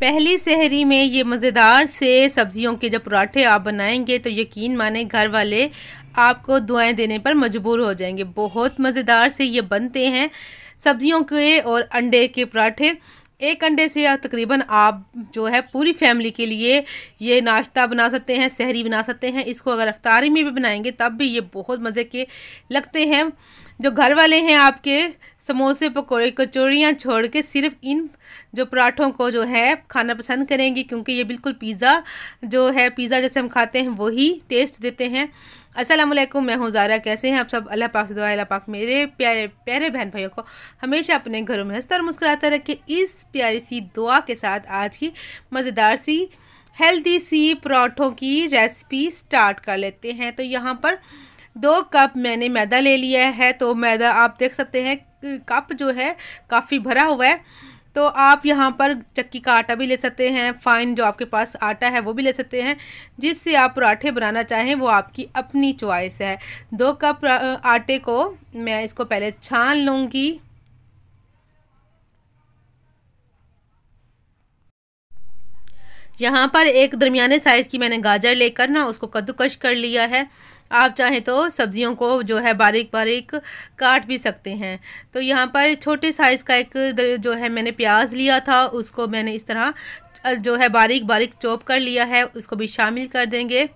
पहली सहरी में ये मज़ेदार से सब्जियों के जब पराठे आप बनाएंगे तो यकीन माने घर वाले आपको दुआएं देने पर मजबूर हो जाएंगे। बहुत मज़ेदार से ये बनते हैं सब्जियों के और अंडे के पराठे। एक अंडे से तकरीबन आप जो है पूरी फैमिली के लिए ये नाश्ता बना सकते हैं, सहरी बना सकते हैं। इसको अगर अफ्तारी में भी बनाएंगे तब भी ये बहुत मज़े के लगते हैं। जो घर वाले हैं आपके समोसे पकौड़े कचौड़ियाँ छोड़ के सिर्फ इन जो पराठों को जो है खाना पसंद करेंगे, क्योंकि ये बिल्कुल पिज़्ज़ा जो है पिज़्ज़ा जैसे हम खाते हैं वही टेस्ट देते हैं। अस्सलाम वालेकुम, मैं हूँ ज़ारा। कैसे हैं आप सब? अल्लाह पाक से दुआ है अल्लाह पाक मेरे प्यारे प्यारे बहन भाइयों को हमेशा अपने घरों में हंसता और मुस्कुराता रखे। इस प्यारी सी दुआ के साथ आज की मज़ेदार सी हेल्दी सी पराठों की रेसिपी स्टार्ट कर लेते हैं। तो यहाँ पर 2 कप मैंने मैदा ले लिया है। तो मैदा आप देख सकते हैं कप जो है काफ़ी भरा हुआ है। तो आप यहाँ पर चक्की का आटा भी ले सकते हैं, फाइन जो आपके पास आटा है वो भी ले सकते हैं। जिससे आप पराठे बनाना चाहें वो आपकी अपनी चॉइस है। 2 कप आटे को मैं इसको पहले छान लूँगी। यहाँ पर एक दरमियाने साइज़ की मैंने गाजर लेकर ना उसको कद्दूकश कर लिया है। आप चाहें तो सब्जियों को जो है बारीक बारीक काट भी सकते हैं। तो यहाँ पर छोटे साइज़ का एक जो है मैंने प्याज लिया था, उसको मैंने इस तरह जो है बारीक बारीक चॉप कर लिया है, उसको भी शामिल कर देंगे।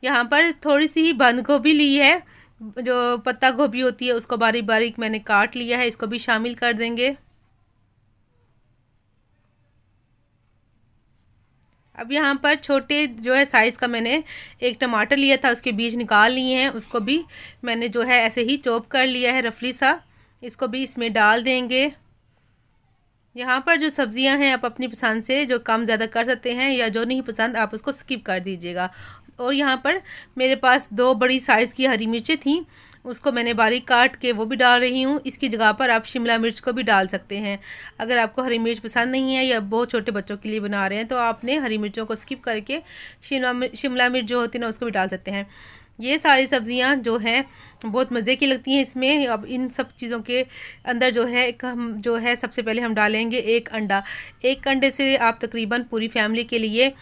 यहाँ पर थोड़ी सी ही बंद गोभी ली है, जो पत्ता गोभी होती है उसको बारीक बारीक मैंने काट लिया है, इसको भी शामिल कर देंगे। अब यहाँ पर छोटे जो है साइज़ का मैंने एक टमाटर लिया था, उसके बीज निकाल लिए हैं, उसको भी मैंने जो है ऐसे ही चॉप कर लिया है रफली सा। इसको भी इसमें डाल देंगे। यहाँ पर जो सब्जियाँ हैं आप अपनी पसंद से जो कम ज़्यादा कर सकते हैं, या जो नहीं पसंद आप उसको स्किप कर दीजिएगा। और यहाँ पर मेरे पास 2 बड़ी साइज़ की हरी मिर्चें थीं, उसको मैंने बारीक काट के वो भी डाल रही हूँ। इसकी जगह पर आप शिमला मिर्च को भी डाल सकते हैं। अगर आपको हरी मिर्च पसंद नहीं है या बहुत छोटे बच्चों के लिए बना रहे हैं तो आपने हरी मिर्चों को स्किप करके शिमला मिर्च जो होती है ना उसको भी डाल सकते हैं। ये सारी सब्जियां जो हैं बहुत मज़े की लगती हैं इसमें। अब इन सब चीज़ों के अंदर जो है हम जो है सबसे पहले हम डालेंगे 1 अंडा। 1 अंडे से आप तकरीबन पूरी फैमिली के लिए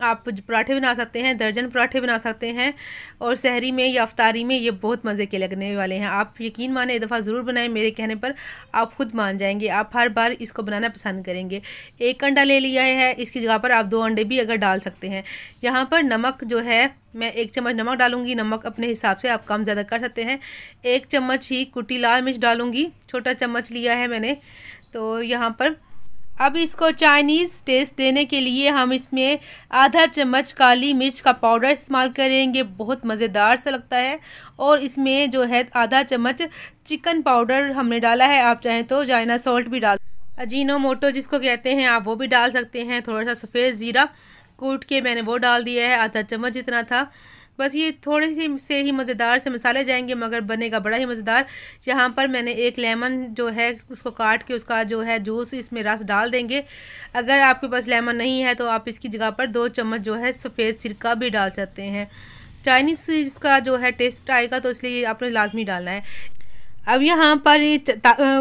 आप पराठे बना सकते हैं, दर्जन पराठे बना सकते हैं। और सहरी में या अफ्तारी में ये बहुत मज़े के लगने वाले हैं। आप यकीन माने एक दफ़ा ज़रूर बनाएं, मेरे कहने पर आप खुद मान जाएंगे। आप हर बार इसको बनाना पसंद करेंगे। 1 अंडा ले लिया है, इसकी जगह पर आप 2 अंडे भी अगर डाल सकते हैं। यहाँ पर नमक जो है मैं 1 चम्मच नमक डालूंगी। नमक अपने हिसाब से आप कम ज़्यादा कर सकते हैं। 1 चम्मच ही कुटी लाल मिर्च डालूंगी, छोटा चम्मच लिया है मैंने। तो यहाँ पर अब इसको चाइनीज़ टेस्ट देने के लिए हम इसमें आधा चम्मच काली मिर्च का पाउडर इस्तेमाल करेंगे। बहुत मज़ेदार सा लगता है। और इसमें जो है आधा चम्मच चिकन पाउडर हमने डाला है। आप चाहें तो जायना सॉल्ट भी डाल, अजीनोमोटो जिसको कहते हैं आप वो भी डाल सकते हैं। थोड़ा सा सफ़ेद ज़ीरा कूट के मैंने वो डाल दिया है, आधा चम्मच जितना था। बस ये थोड़े से ही मज़ेदार से मसाले जाएंगे मगर बनेगा बड़ा ही मज़ेदार। यहाँ पर मैंने 1 लेमन जो है उसको काट के उसका जो है जूस इसमें रस डाल देंगे। अगर आपके पास लेमन नहीं है तो आप इसकी जगह पर 2 चम्मच जो है सफ़ेद सिरका भी डाल सकते हैं। चाइनीज़ इसका जो है टेस्ट आएगा तो इसलिए आपने लाजमी डालना है। अब यहाँ पर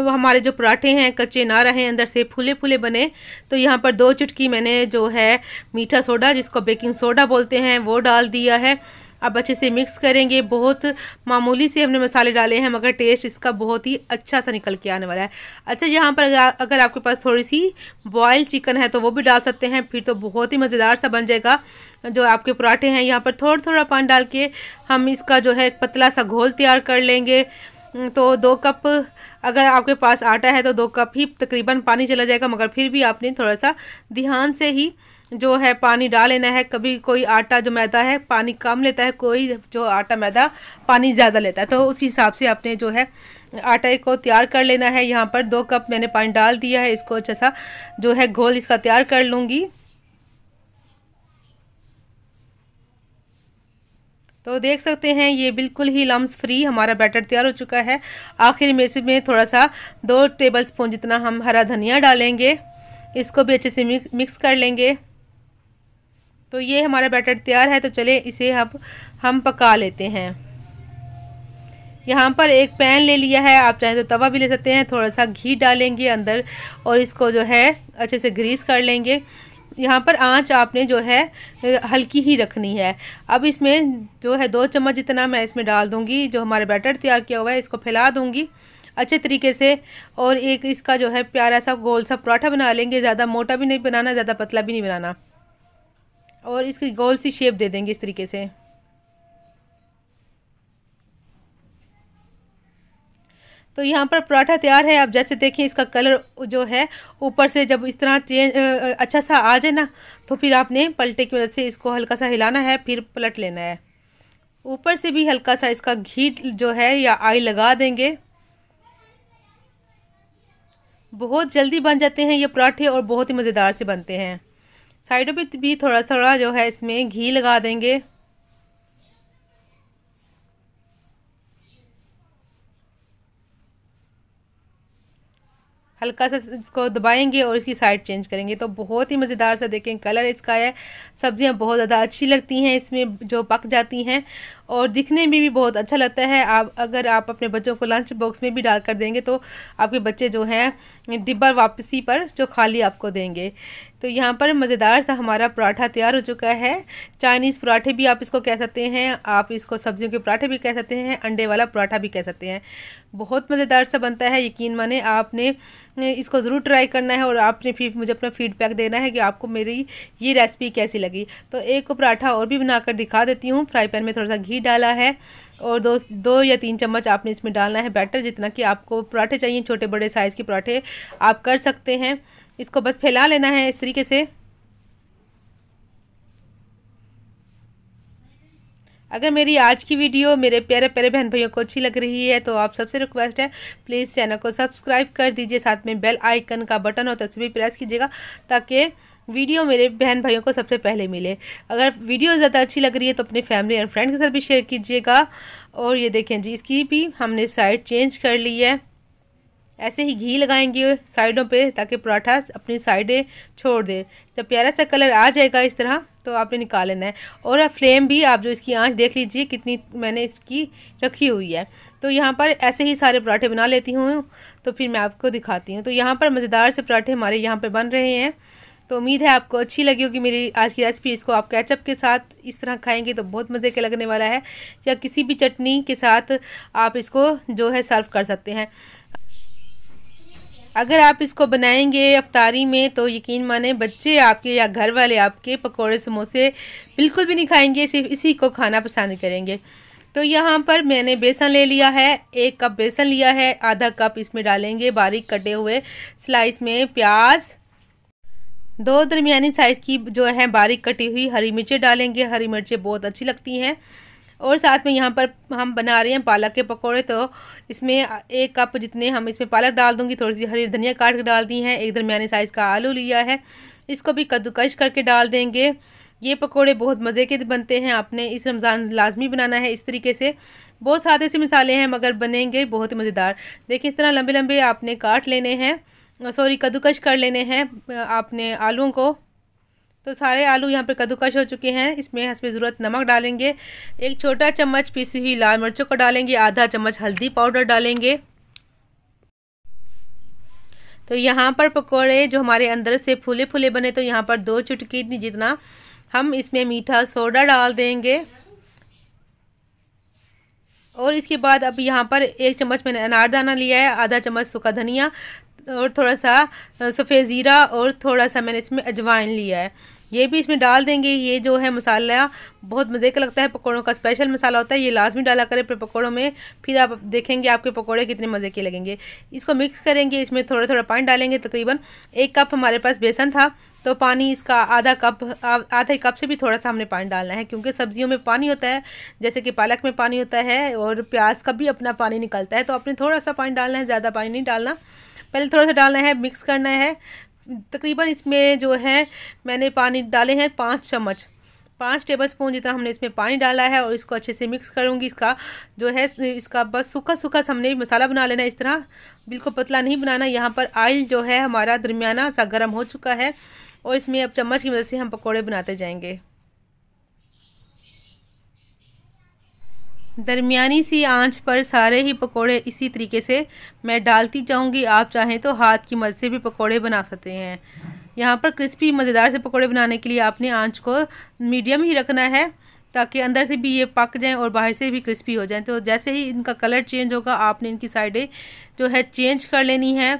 हमारे जो पराठे हैं कच्चे ना रहें, अंदर से फूले फूले बने, तो यहाँ पर 2 चुटकी मैंने जो है मीठा सोडा जिसको बेकिंग सोडा बोलते हैं वो डाल दिया है। अब अच्छे से मिक्स करेंगे। बहुत मामूली से हमने मसाले डाले हैं मगर टेस्ट इसका बहुत ही अच्छा सा निकल के आने वाला है। अच्छा, यहाँ पर अगर आपके पास थोड़ी सी बॉयल चिकन है तो वो भी डाल सकते हैं, फिर तो बहुत ही मज़ेदार सा बन जाएगा जो आपके पराठे हैं। यहाँ पर थोड़ा थोड़ा पानी डाल के हम इसका जो है एक पतला सा घोल तैयार कर लेंगे। तो 2 कप अगर आपके पास आटा है तो 2 कप ही तकरीबन पानी चला जाएगा, मगर फिर भी आपने थोड़ा सा ध्यान से ही जो है पानी डाल लेना है। कभी कोई आटा जो मैदा है पानी कम लेता है, कोई जो आटा मैदा पानी ज़्यादा लेता है, तो उस हिसाब से आपने जो है आटे को तैयार कर लेना है। यहाँ पर 2 कप मैंने पानी डाल दिया है, इसको अच्छा सा जो है घोल इसका तैयार कर लूँगी। तो देख सकते हैं ये बिल्कुल ही लम्स फ्री हमारा बैटर तैयार हो चुका है। आखिर में इसमें थोड़ा सा 2 टेबल स्पून जितना हम हरा धनिया डालेंगे, इसको भी अच्छे से मिक्स कर लेंगे। तो ये हमारा बैटर तैयार है। तो चले इसे अब हम पका लेते हैं। यहाँ पर एक पैन ले लिया है, आप चाहें तो तवा भी ले सकते हैं। थोड़ा सा घी डालेंगे अंदर और इसको जो है अच्छे से ग्रीस कर लेंगे। यहाँ पर आंच आपने जो है हल्की ही रखनी है। अब इसमें जो है 2 चम्मच जितना मैं इसमें डाल दूँगी, जो हमारा बैटर तैयार किया हुआ है इसको फैला दूँगी अच्छे तरीके से। और एक इसका जो है प्यारा सा गोल सा पराठा बना लेंगे, ज़्यादा मोटा भी नहीं बनाना, ज़्यादा पतला भी नहीं बनाना, और इसकी गोल सी शेप दे देंगे इस तरीके से। तो यहाँ पर पराठा तैयार है। अब जैसे देखिए इसका कलर जो है ऊपर से जब इस तरह चेंज अच्छा सा आ जाए ना, तो फिर आपने पलटे की मदद से इसको हल्का सा हिलाना है, फिर पलट लेना है। ऊपर से भी हल्का सा इसका घी जो है या ऑयल लगा देंगे। बहुत जल्दी बन जाते हैं ये पराठे और बहुत ही मज़ेदार से बनते हैं। साइडों पे भी थोड़ा थोड़ा जो है इसमें घी लगा देंगे। हल्का सा इसको दबाएंगे और इसकी साइड चेंज करेंगे तो बहुत ही मज़ेदार सा देखें कलर इसका है। सब्जियां बहुत ज़्यादा अच्छी लगती हैं इसमें जो पक जाती हैं, और दिखने में भी बहुत अच्छा लगता है। अगर आप अपने बच्चों को लंच बॉक्स में भी डाल कर देंगे तो आपके बच्चे जो हैं डिब्बा वापसी पर जो खाली आपको देंगे। तो यहाँ पर मज़ेदार सा हमारा पराठा तैयार हो चुका है। चाइनीज़ पराठे भी आप इसको कह सकते हैं, आप इसको सब्जियों के पराठे भी कह सकते हैं, अंडे वाला पराठा भी कह सकते हैं। बहुत मज़ेदार सा बनता है, यकीन माने आपने इसको ज़रूर ट्राई करना है और आपने फिर मुझे अपना फीडबैक देना है कि आपको मेरी ये रेसिपी कैसी लगी। तो एक को पराठा और भी बनाकर दिखा देती हूँ। फ्राई पैन में थोड़ा सा घी डाला है और दो या 3 चम्मच आपने इसमें डालना है बैटर, जितना कि आपको पराठे चाहिए, छोटे बड़े साइज़ के पराठे आप कर सकते हैं। इसको बस फैला लेना है इस तरीके से। अगर मेरी आज की वीडियो मेरे प्यारे प्यारे बहन भाइयों को अच्छी लग रही है तो आप सबसे रिक्वेस्ट है प्लीज़ चैनल को सब्सक्राइब कर दीजिए, साथ में बेल आइकन का बटन होता है उसे भी प्रेस कीजिएगा ताकि वीडियो मेरे बहन भाइयों को सबसे पहले मिले। अगर वीडियो ज़्यादा अच्छी लग रही है तो अपने फैमिली और फ्रेंड के साथ भी शेयर कीजिएगा। और ये देखें जी, इसकी भी हमने साइड चेंज कर ली है। ऐसे ही घी लगाएंगे साइडों पे ताकि पराठा अपनी साइडें छोड़ दे। जब प्यारा सा कलर आ जाएगा इस तरह तो आपने निकाल लेना है। और फ्लेम भी आप जो इसकी आंच देख लीजिए कितनी मैंने इसकी रखी हुई है। तो यहाँ पर ऐसे ही सारे पराठे बना लेती हूँ, तो फिर मैं आपको दिखाती हूँ। तो यहाँ पर मज़ेदार से पराठे हमारे यहाँ पर बन रहे हैं। तो उम्मीद है आपको अच्छी लगी होगी मेरी आज की रेसिपी। इसको आप केचप के साथ इस तरह खाएंगे तो बहुत मज़े के लगने वाला है, या किसी भी चटनी के साथ आप इसको जो है सर्व कर सकते हैं। अगर आप इसको बनाएंगे अफ्तारी में तो यकीन माने बच्चे आपके या घर वाले आपके पकोड़े समोसे बिल्कुल भी नहीं खाएंगे, सिर्फ इसी को खाना पसंद करेंगे। तो यहाँ पर मैंने बेसन ले लिया है, 1 कप बेसन लिया है, आधा कप इसमें डालेंगे बारीक कटे हुए स्लाइस में प्याज, 2 दरमियानी साइज़ की जो है बारीक कटी हुई हरी मिर्चें डालेंगे। हरी मिर्चें बहुत अच्छी लगती हैं। और साथ में यहाँ पर हम बना रहे हैं पालक के पकोड़े, तो इसमें 1 कप जितने हम इसमें पालक डाल दूँगी, थोड़ी सी हरी धनिया काट के डाल दी है, 1 दरमियानी साइज़ का आलू लिया है, इसको भी कद्दूकश करके डाल देंगे। ये पकोड़े बहुत मज़े के बनते हैं, आपने इस रमज़ान लाजमी बनाना है इस तरीके से। बहुत सादे से मसाले हैं मगर बनेंगे बहुत ही मज़ेदार। देखिए इस तरह लंबे लंबे आपने काट लेने हैं, सॉरी कद्दूकश कर लेने हैं आपने आलूओं को। तो सारे आलू यहाँ पे कद्दूकश हो चुके हैं। इसमें ज़रूरत नमक डालेंगे, 1 छोटा चम्मच पीसी हुई लाल मिर्चों को डालेंगे, आधा चम्मच हल्दी पाउडर डालेंगे। तो यहाँ पर पकोड़े जो हमारे अंदर से फूले फूले बने तो यहाँ पर 2 चुटकी जितना हम इसमें मीठा सोडा डाल देंगे। और इसके बाद अब यहाँ पर 1 चम्मच मैंने अनारदाना लिया है, आधा चम्मच सूखा धनिया और थोड़ा सा सफ़ेद ज़ीरा और थोड़ा सा मैंने इसमें अजवाइन लिया है, ये भी इसमें डाल देंगे। ये जो है मसाला बहुत मज़े का लगता है, पकौड़ों का स्पेशल मसाला होता है, ये लाजमी डाला करें अपने पकौड़ों में, फिर आप देखेंगे आपके पकौड़े कितने मज़े के लगेंगे। इसको मिक्स करेंगे, इसमें थोड़ा थोड़ा पानी डालेंगे। तकरीबन 1 कप हमारे पास बेसन था तो पानी इसका आधे कप से भी थोड़ा सा हमने पानी डालना है, क्योंकि सब्जियों में पानी होता है, जैसे कि पालक में पानी होता है और प्याज का भी अपना पानी निकलता है, तो आपने थोड़ा सा पानी डालना है, ज़्यादा पानी नहीं डालना। पहले थोड़ा सा डालना है, मिक्स करना है। तकरीबन इसमें जो है मैंने पानी डाले हैं 5 चम्मच, 5 टेबल स्पून जितना हमने इसमें पानी डाला है। और इसको अच्छे से मिक्स करूँगी। इसका जो है इसका बस सूखा सूखा हमने मसाला बना लेना है, इस तरह बिल्कुल पतला नहीं बनाना। यहाँ पर ऑयल जो है हमारा दरमियाना सा गर्म हो चुका है और इसमें अब चम्मच की मदद से हम पकौड़े बनाते जाएंगे। दरमियानी सी आंच पर सारे ही पकोड़े इसी तरीके से मैं डालती जाऊंगी। आप चाहें तो हाथ की मदद से भी पकोड़े बना सकते हैं। यहाँ पर क्रिस्पी मज़ेदार से पकोड़े बनाने के लिए आपने आंच को मीडियम ही रखना है, ताकि अंदर से भी ये पक जाएं और बाहर से भी क्रिस्पी हो जाएं। तो जैसे ही इनका कलर चेंज होगा आपने इनकी साइडें जो है चेंज कर लेनी है।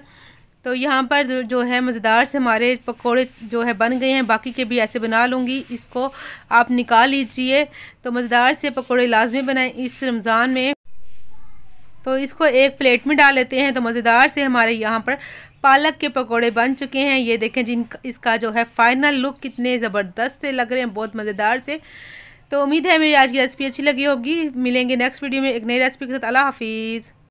तो यहाँ पर जो है मज़ेदार से हमारे पकोड़े जो है बन गए हैं। बाकी के भी ऐसे बना लूँगी, इसको आप निकाल लीजिए। तो मज़ेदार से पकोड़े लाजमी बनाएं इस रमज़ान में। तो इसको एक प्लेट में डाल लेते हैं। तो मज़ेदार से हमारे यहाँ पर पालक के पकोड़े बन चुके हैं। ये देखें इसका जो है फाइनल लुक कितने ज़बरदस्त से लग रहे हैं, बहुत मज़ेदार से। तो उम्मीद है मेरी आज की रेसिपी अच्छी लगी होगी। मिलेंगे नेक्स्ट वीडियो में एक नई रेसिपी के साथ। अल्लाह हाफिज़।